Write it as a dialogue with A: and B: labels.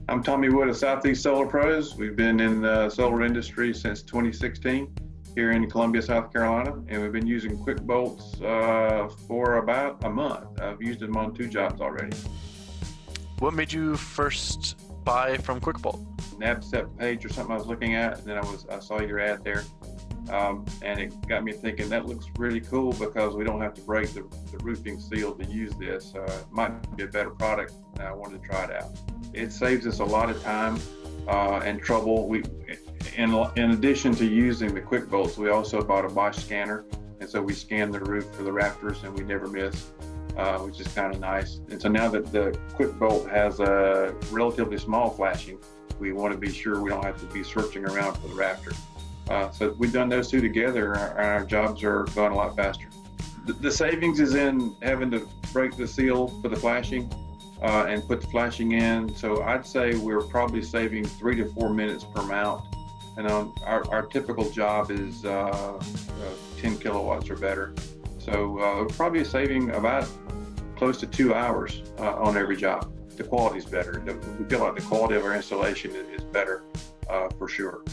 A: I'm Tommy Wood of Southeast Solar Pros. We've been in the solar industry since 2016 here in Columbia, South Carolina, and we've been using QuickBOLTs for about a month. I've used them on 2 jobs already.
B: What made you first buy from QuickBOLT?
A: NABCEP page or something I was looking at, and then I saw your ad there, and it got me thinking that looks really cool because we don't have to break the roofing seal to use this. It might be a better product, and I wanted to try it out. It saves us a lot of time and trouble. In addition to using the QuickBOLTs, we also bought a Bosch scanner, and so we scan the roof for the rafters, and we never miss, which is kind of nice. And so now that the QuickBOLT has a relatively small flashing, we want to be sure we don't have to be searching around for the rafter. So we've done those 2 together, and our jobs are going a lot faster. The savings is in having to break the seal for the flashing and put the flashing in. So I'd say we're probably saving 3 to 4 minutes per mount. And our typical job is 10 kilowatts or better. So we're probably saving about close to 2 hours on every job. The quality's better. We feel like the quality of our installation is better for sure.